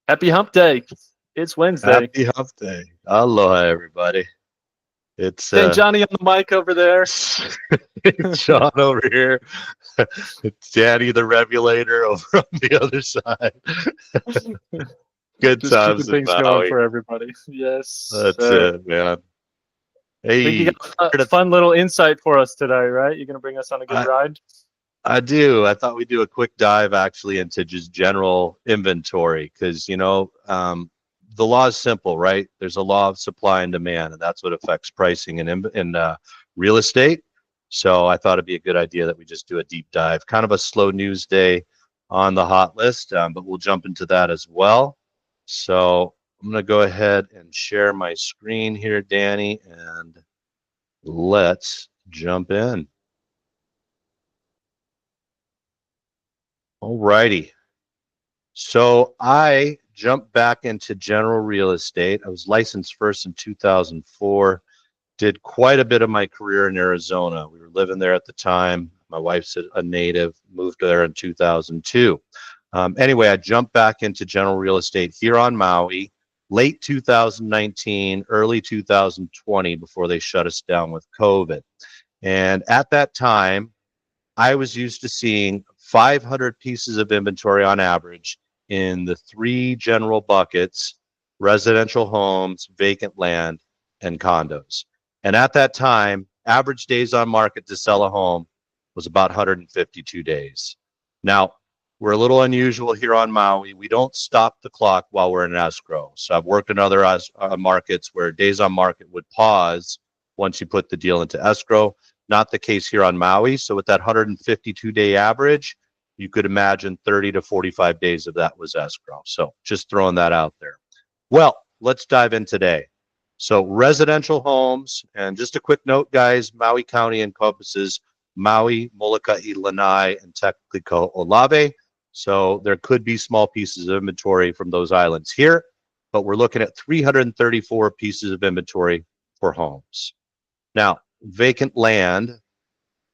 Happy Hump Day. It's Wednesday. Happy Hump Day. Aloha, everybody. It's St. Johnny on the mic over there. it's Sean over here. It's Danny the Revulator over on the other side. Good Just keeping times in things going Maui. for everybody. Yes, That's sir. it, man. Think you Hey, got a fun little insight for us today, right? You're going to bring us on a good I, ride? I do. I thought we'd do a quick dive actually into just general inventory because, the law is simple, right? There's a law of supply and demand, and that's what affects pricing in real estate. So I thought it'd be a good idea that we just do a deep dive, kind of a slow news day on the hot list, but we'll jump into that as well. So I'm going to go ahead and share my screen here, Danny, and let's jump in. All righty. So I jumped back into general real estate. I was licensed first in 2004, did quite a bit of my career in Arizona. We were living there at the time. My wife's a native, moved there in 2002. Anyway, I jumped back into general real estate here on Maui, late 2019, early 2020, before they shut us down with COVID. And at that time, I was used to seeing 500 pieces of inventory on average in the three general buckets: residential homes, vacant land, and condos. And at that time, average days on market to sell a home was about 152 days. Now, we're a little unusual here on Maui. We don't stop the clock while we're in escrow. So I've worked in other markets where days on market would pause once you put the deal into escrow. Not the case here on Maui. So with that 152-day average, you could imagine 30 to 45 days of that was escrow. So just throwing that out there. Well, let's dive in today. So residential homes, and just a quick note, guys, Maui County encompasses Maui, Molokai, Lanai, and technically Kaho'olawe. So there could be small pieces of inventory from those islands here, but we're looking at 334 pieces of inventory for homes. Now, vacant land,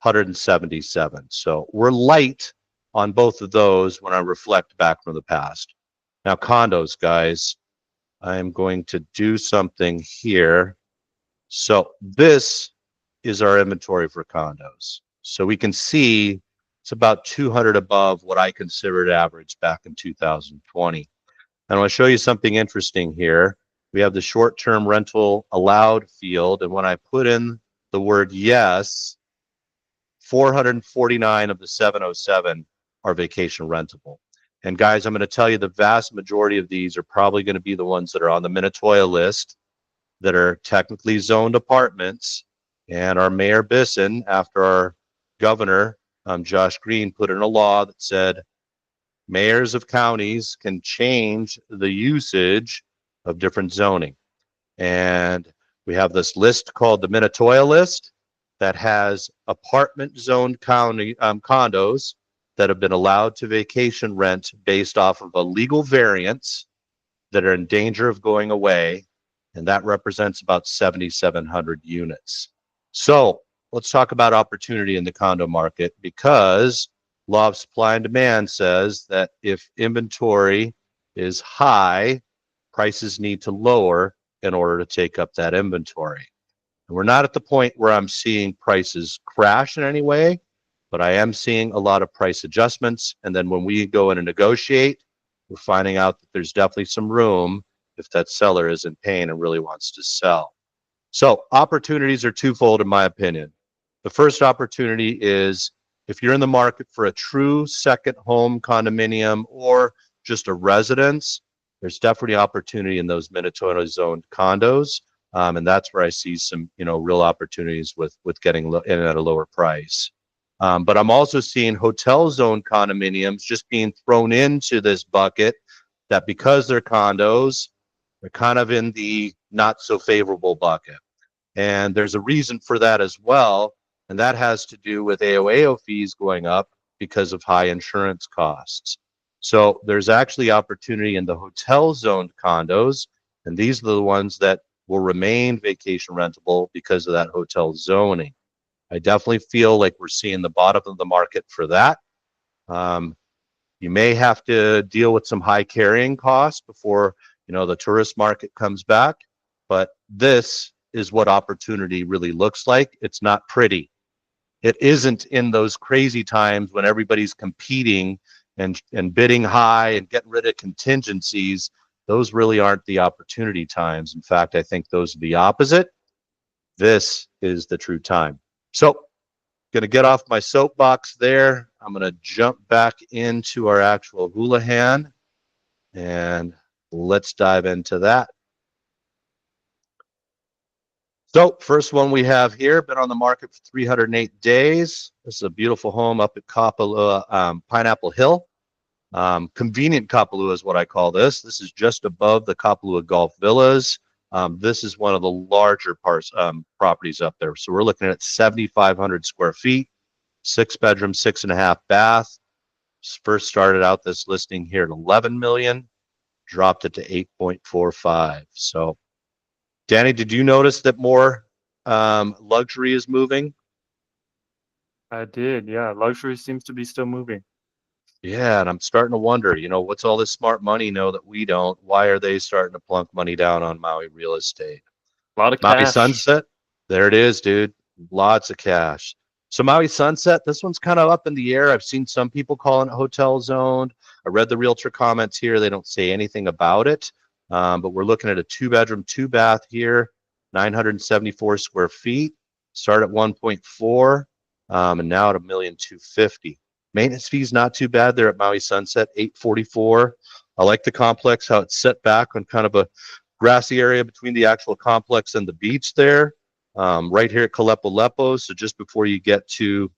177. So we're light on both of those when I reflect back from the past. Now, condos, guys, I'm going to do something here. So this is our inventory for condos. So we can see it's about 200 above what I considered average back in 2020. And I want to show you something interesting here. We have the short-term rental allowed field, and when I put in the word yes, 449 of the 707 are vacation rentable. And guys, I'm going to tell you the vast majority of these are probably going to be the ones that are on the Minatoya list that are technically zoned apartments. And our Mayor Bisson, after our governor, Josh Green, put in a law that said mayors of counties can change the usage of different zoning. And we have this list called the Minatoya list that has apartment zoned county condos that have been allowed to vacation rent based off of a legal variance that are in danger of going away, and that represents about 7,700 units. So let's talk about opportunity in the condo market, because law of supply and demand says that if inventory is high, prices need to lower in order to take up that inventory. And we're not at the point where I'm seeing prices crash in any way, but I am seeing a lot of price adjustments. And then when we go in and negotiate, we're finding out that there's definitely some room if that seller is in pain and really wants to sell. So opportunities are twofold in my opinion. The first opportunity is if you're in the market for a true second home condominium or just a residence, there's definitely opportunity in those Minnesota zoned condos. And that's where I see some, real opportunities with getting in at a lower price. But I'm also seeing hotel zone condominiums just being thrown into this bucket, that because they're condos, they're kind of in the not so favorable bucket. And there's a reason for that as well. And that has to do with AOAO fees going up because of high insurance costs. So there's actually opportunity in the hotel zoned condos. And these are the ones that will remain vacation rentable because of that hotel zoning. I definitely feel like we're seeing the bottom of the market for that. You may have to deal with some high carrying costs before, the tourist market comes back. But this is what opportunity really looks like. It's not pretty. It isn't in those crazy times when everybody's competing and bidding high and getting rid of contingencies. Those really aren't the opportunity times. In fact, I think those are the opposite. This is the true time. So, going to get off my soapbox there. I'm going to jump back into our actual Hulahan, and let's dive into that. So, first one we have here, been on the market for 308 days. This is a beautiful home up at Kapalua, Pineapple Hill. Convenient Kapalua is what I call this. This is just above the Kapalua Golf Villas. This is one of the larger properties up there. So we're looking at 7,500 square feet, 6 bedrooms, 6.5 bath. First started out this listing here at 11 million, dropped it to 8.45. So, Danny, did you notice that more luxury is moving? I did, yeah. Luxury seems to be still moving. Yeah, and I'm starting to wonder, what's all this smart money know that we don't? Why are they starting to plunk money down on Maui real estate? A lot of Maui cash. Sunset, there it is, dude. Lots of cash. So Maui Sunset, this one's kind of up in the air. I've seen some people calling it hotel zoned. I read the realtor comments here. They don't say anything about it. But we're looking at a 2-bedroom, 2-bath here, 974 square feet. Start at 1.4, and now at $1,250,000. Maintenance fees not too bad there at Maui Sunset, $844. I like the complex, how it's set back on kind of a grassy area between the actual complex and the beach there. Right here at Kalepo, so just before you get to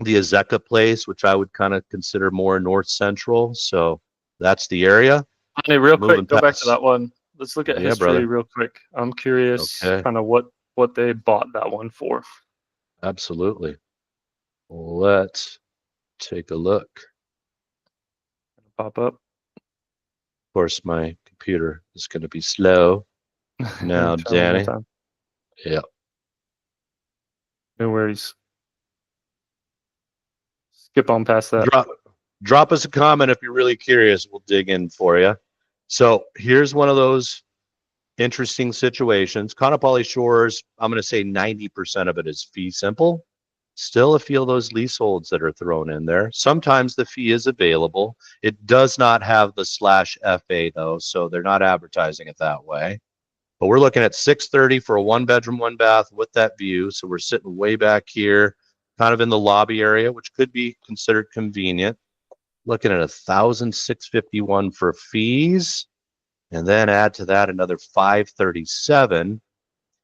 the Azeka place, which I would kind of consider more north central. So that's the area. Hey, real Moving quick, go back past- to that one. Let's look at Yeah, history brother. real quick. I'm curious Okay. kind of what they bought that one for. Absolutely. Let's take a look. Pop up. Of course, my computer is going to be slow. Now, Try one more Danny. time. Yeah. No worries. Skip on past that. Drop us a comment if you're really curious. We'll dig in for you. So here's one of those interesting situations. Kaanapali Shores, I'm going to say 90% of it is fee simple. Still a few of those leaseholds that are thrown in there. Sometimes the fee is available. It does not have the /FA though, so they're not advertising it that way. But we're looking at 630 for a 1-bedroom, 1-bath with that view. So we're sitting way back here, kind of in the lobby area, which could be considered convenient. Looking at 1,651 for fees, and then add to that another 537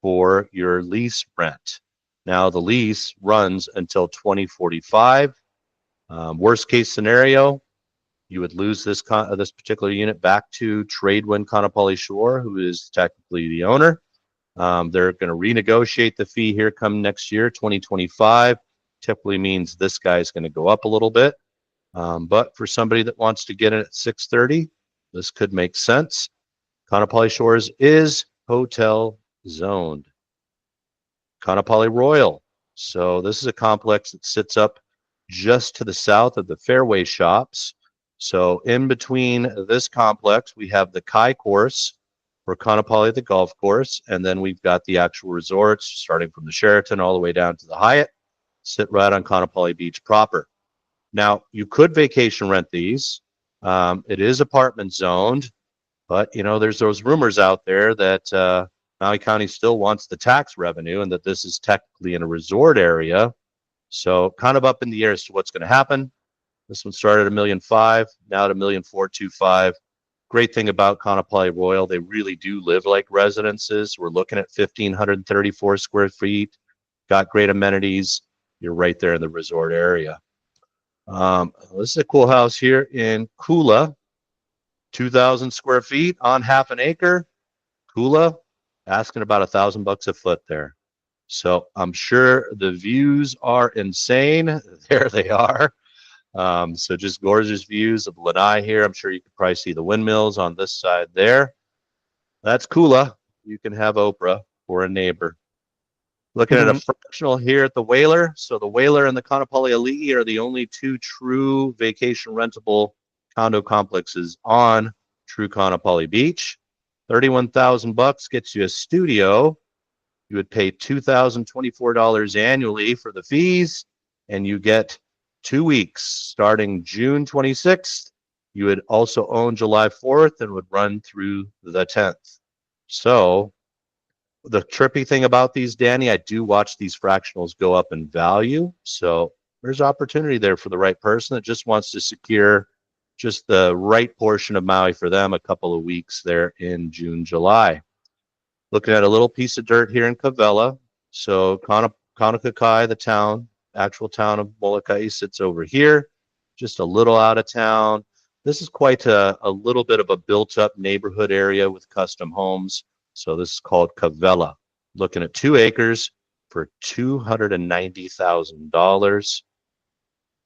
for your lease rent. Now the lease runs until 2045. Worst case scenario, you would lose this particular unit back to Tradewind Kaanapali Shore, who is technically the owner. They're going to renegotiate the fee here come next year, 2025. Typically means this guy's going to go up a little bit. But for somebody that wants to get in at 630, this could make sense. Kaanapali Shores is hotel zoned. Kaanapali Royal. So this is a complex that sits up just to the south of the Fairway Shops. So in between this complex, we have the Kai course for Kaanapali, the golf course, and then we've got the actual resorts starting from the Sheraton all the way down to the Hyatt, sit right on Kaanapali Beach proper. Now, you could vacation rent these. It is apartment zoned, but there's those rumors out there that Maui County still wants the tax revenue and that this is technically in a resort area. So kind of up in the air as to what's going to happen. This one started at $1.5 million, now at $1.425 million. Great thing about Kaanapali Royal, they really do live like residences. We're looking at 1,534 square feet, got great amenities. You're right there in the resort area. This is a cool house here in Kula, 2,000 square feet on half an acre. Kula, asking about $1,000 a foot there. So I'm sure the views are insane. There they are. So just gorgeous views of Lanai here. I'm sure you could probably see the windmills on this side there. That's Kula. You can have Oprah for a neighbor. Looking at a fractional here at the Whaler. So the Whaler and the Kaanapali Ali'i are the only two true vacation rentable condo complexes on true Kaanapali Beach. $31,000 gets you a studio. You would pay $2,024 annually for the fees, and you get 2 weeks starting June 26th. You would also own July 4th and would run through the 10th. So the trippy thing about these, Danny, I do watch these fractionals go up in value. So there's opportunity there for the right person that just wants to secure just the right portion of Maui for them a couple of weeks there in June, July. Looking at a little piece of dirt here in Kawela. So Kaunakakai, the town, actual town of Molokai, sits over here, just a little out of town. This is quite a little bit of a built-up neighborhood area with custom homes. So this is called Kawela. Looking at 2 acres for $290,000.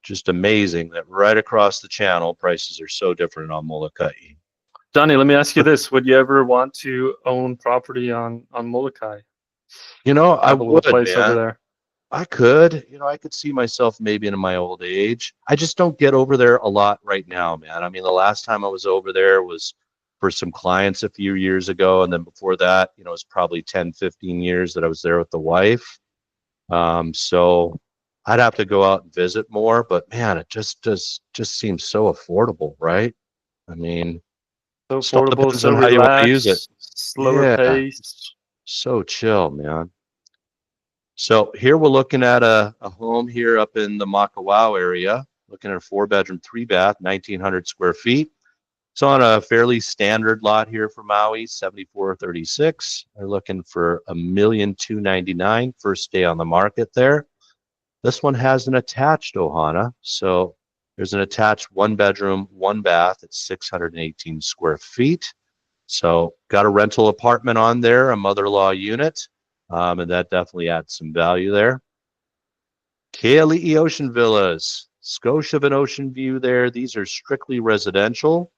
Just amazing that right across the channel, prices are so different on Molokai. Jonny, let me ask you this: would you ever want to own property on Molokai? You know, I Have a little would, place over man. there. I could, I could see myself maybe in my old age. I just don't get over there a lot right now, man. I mean, the last time I was over there was for some clients a few years ago. And then before that, it was probably 10, 15 years that I was there with the wife. So I'd have to go out and visit more, but man, it just seems so affordable, right? I mean, So still affordable, depends so on how you want to use it. relaxed, slower Yeah, pace. so chill, man. So here we're looking at a home here up in the Makawao area, looking at a 4-bedroom, 3-bath, 1,900 square feet. It's on a fairly standard lot here for Maui, 7436. They're looking for $1,299,000 first day on the market there. This one has an attached Ohana. So there's an attached 1-bedroom, 1-bath at 618 square feet. So got a rental apartment on there, a mother-in-law unit. And that definitely adds some value there. Keali'i Ocean Villas, Scotiaban Ocean View there. These are strictly residential.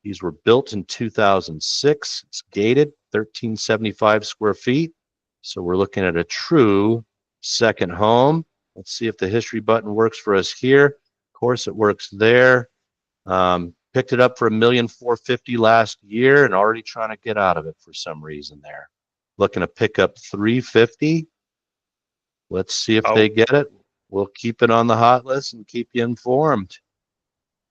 These were built in 2006. It's gated, 1,375 square feet. So we're looking at a true second home. Let's see if the history button works for us here. Of course, it works there. Picked it up for $1,450,000 last year and already trying to get out of it for some reason there. Looking to pick up $350,000. Let's see if they get it. We'll keep it on the hot list and keep you informed.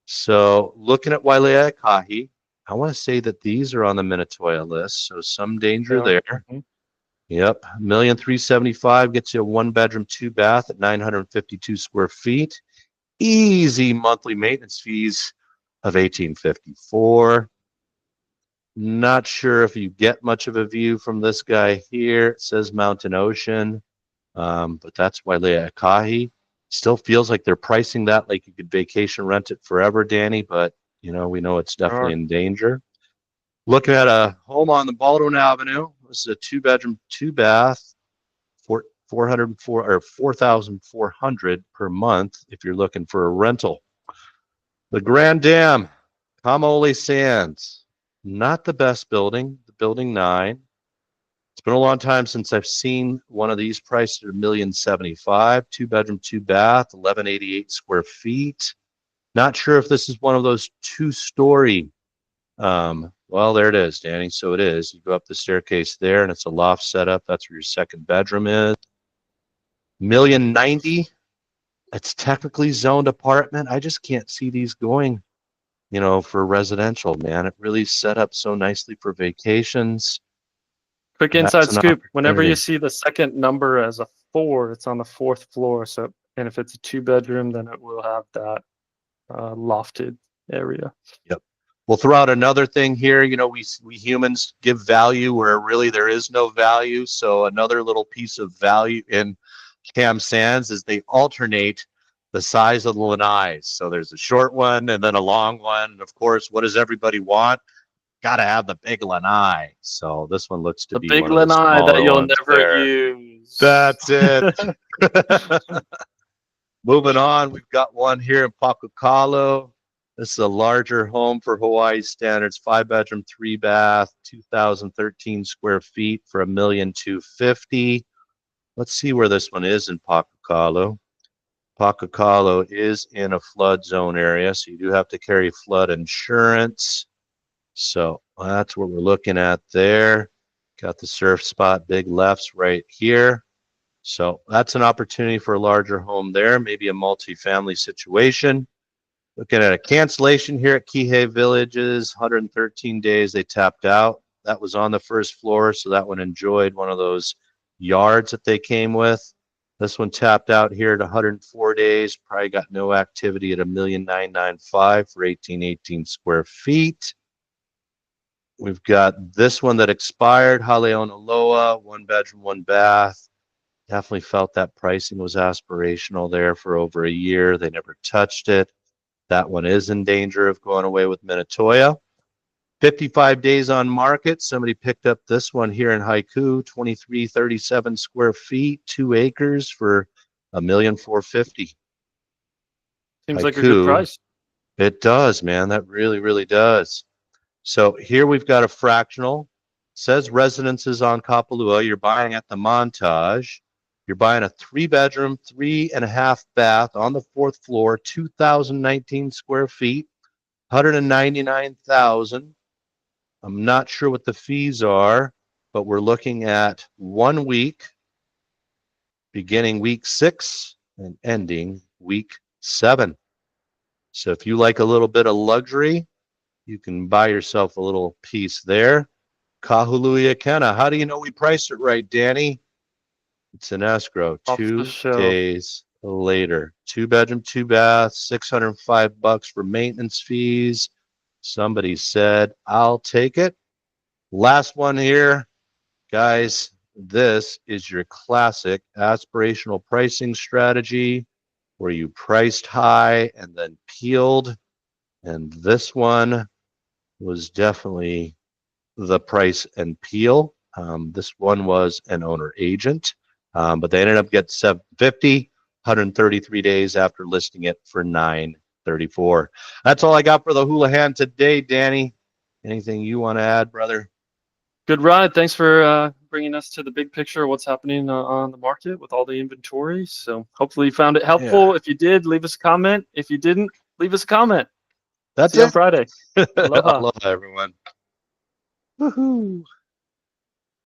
So looking at Waileakahi, I want to say that these are on the Minatoya list. So some danger there. Mm-hmm. Yep. $1,375,000 gets you a 1-bedroom, 2-bath at 952 square feet. Easy monthly maintenance fees of $1,854. Not sure if you get much of a view from this guy here. It says Mountain Ocean, but that's Waileakahi. Still feels like they're pricing that like you could vacation rent it forever, Danny, but we know it's definitely in danger. Looking at a home on the Baldwin Avenue. This is a 2-bedroom, 2-bath, $4,400 per month if you're looking for a rental. The Grand Dam, Kamole Sands. Not the best building, the building 9. It's been a long time since I've seen one of these priced at $1,075,000, 2-bedroom, 2-bath, 1,188 square feet. Not sure if this is one of those 2-story. Well, there it is, Danny. So it is. You go up the staircase there, and it's a loft setup. That's where your second bedroom is. $1,090,000. It's technically zoned apartment. I just can't see these going for residential, man. It really set up so nicely for vacations. Quick inside scoop. Whenever you see the second number as a 4, it's on the 4th floor. So, and if it's a 2-bedroom, then it will have that lofted area. Yep. We'll throw out another thing here. We humans give value where really there is no value. So another little piece of value in Cam Sands is they alternate the size of the lanais. So there's a short one and then a long one. And of course, what does everybody want? Got to have the big lanai. So this one looks to be the big one of the lanai that you'll never there. use. That's it. Moving on, we've got one here in Pakukalo. This is a larger home for Hawaii standards, 5-bedroom, 3-bath, 2,013 square feet for $1,250,000. Let's see where this one is in Pakakalo. Pakakalo is in a flood zone area, so you do have to carry flood insurance. So that's what we're looking at there. Got the surf spot, big lefts right here. So that's an opportunity for a larger home there, maybe a multi-family situation. Looking at a cancellation here at Kihei Villages, 113 days they tapped out. That was on the first floor, so that one enjoyed one of those yards that they came with. This one tapped out here at 104 days, probably got no activity at 1,995,000 for 1818 square feet. We've got this one that expired, Haleonaloa, 1 bedroom, 1 bath. Definitely felt that pricing was aspirational there for over a year. They never touched it. That one is in danger of going away with Minatoya. 55 days on market. Somebody picked up this one here in Haiku, 2337 square feet, 2 acres for $1,450,000. Seems like a good Haiku. price. It does, man. That really, really does. So here we've got a fractional. Says residences on Kapalua. You're buying at the Montage. You're buying a 3-bedroom, 3.5 bath on the 4th floor, 2,019 square feet, 199,000. I'm not sure what the fees are, but we're looking at 1 week, beginning week 6 and ending week 7. So if you like a little bit of luxury, you can buy yourself a little piece there. Kahului Akena. How do you know we priced it right, Danny? It's an escrow. Off the 2 shelf. days later. 2 bedroom, 2 bath, $605 for maintenance fees. Somebody said, I'll take it. Last one here. Guys, this is your classic aspirational pricing strategy where you priced high and then peeled. And this one was definitely the price and peel. This one was an owner agent, but they ended up getting $750, 133 days after listing it for $934. That's all I got for the Hulahan today, Danny. Anything you want to add, brother? Good ride. Thanks for bringing us to the big picture of what's happening on the market with all the inventory. So hopefully you found it helpful. Yeah. If you did, leave us a comment. If you didn't, leave us a comment. That's See you it. on Friday. Aloha. Aloha, everyone. Woohoo.